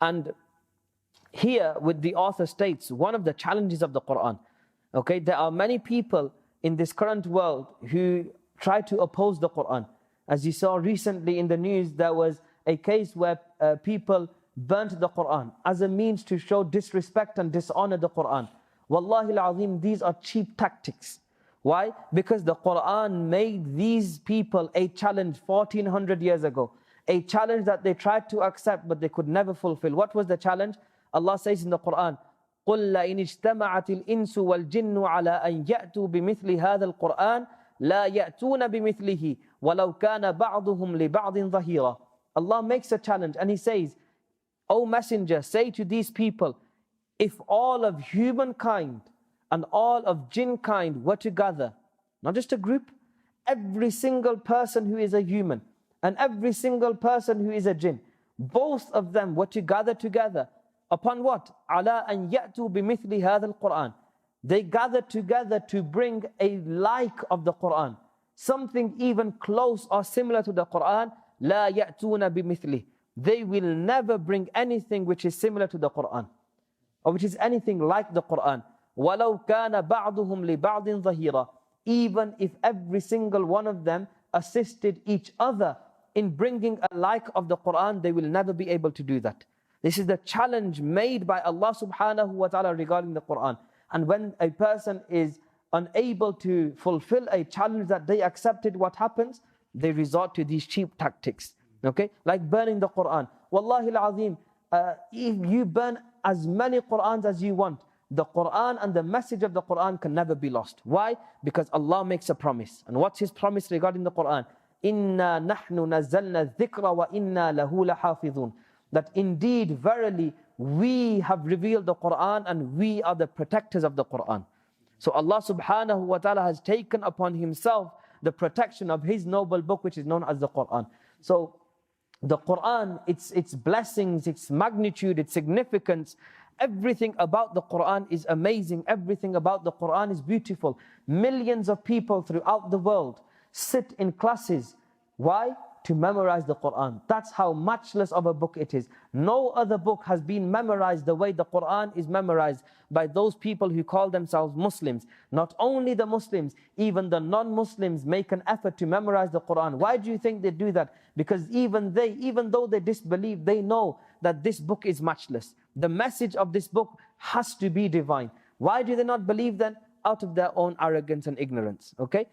And here, with the author states, one of the challenges of the Qur'an, okay, there are many people in this current world who try to oppose the Qur'an. As you saw recently in the news, there was a case where people burnt the Qur'an as a means to show disrespect and dishonor the Qur'an. Wallahi al-azim, these are cheap tactics. Why? Because the Qur'an made these people a challenge 1400 years ago. A challenge that they tried to accept but they could never fulfill. What was the challenge? Allah says in the Qur'an, قُلْ لَإِنِ اجْتَمَعَتِ الْإِنسُ وَالْجِنُّ عَلَىٰ أَنْ يَأْتُوا بِمِثْلِ هَذَا الْقُرْآنِ لَا يَأْتُونَ بِمِثْلِهِ وَلَوْ كَانَ بَعْضُهُمْ لِبَعْضٍ ظَهِيرًا. Allah makes a challenge and He says, O Messenger, say to these people, if all of humankind and all of jinn kind were to gather, not just a group, every single person who is a human and every single person who is a jinn, both of them were to gather together, upon what? عَلَىٰ أَنْ يَأْتُوا بِمِثْلِ هَذَا الْقُرْآنِ. They gathered together to bring a like of the Qur'an, something even close or similar to the Qur'an. لَا يَأْتُونَ بِمِثْلِهِ. They will never bring anything which is similar to the Qur'an, or which is anything like the Qur'an. وَلَوْ كَانَ بَعْضُهُمْ لِبَعْضٍ ظَهِيرًا. Even if every single one of them assisted each other in bringing a like of the Qur'an, they will never be able to do that. This is the challenge made by Allah subhanahu wa ta'ala regarding the Qur'an. And when a person is unable to fulfill a challenge that they accepted, what happens? They resort to these cheap tactics. Okay? Like burning the Qur'an. Wallahi al-azim, if you burn as many Qur'ans as you want, the Qur'an and the message of the Qur'an can never be lost. Why? Because Allah makes a promise. And what's His promise regarding the Qur'an? إِنَّا نَحْنُ نَزَّلْنَا الذِّكْرَ وَإِنَّا لَهُ لَحَافِظُونَ. That indeed, verily, we have revealed the Qur'an and we are the protectors of the Qur'an. So Allah subhanahu wa ta'ala has taken upon Himself the protection of His noble book, which is known as the Qur'an. So the Qur'an, its blessings, its magnitude, its significance, everything about the Qur'an is amazing. Everything about the Qur'an is beautiful. Millions of people throughout the world sit in classes. Why? To memorize the Qur'an. That's how matchless of a book it is. No other book has been memorized the way the Qur'an is memorized by those people who call themselves Muslims. Not only the Muslims, even the non-Muslims make an effort to memorize the Qur'an. Why do you think they do that? Because even though they disbelieve, they know that this book is matchless. The message of this book has to be divine. Why do they not believe then? Out of their own arrogance and ignorance. Okay?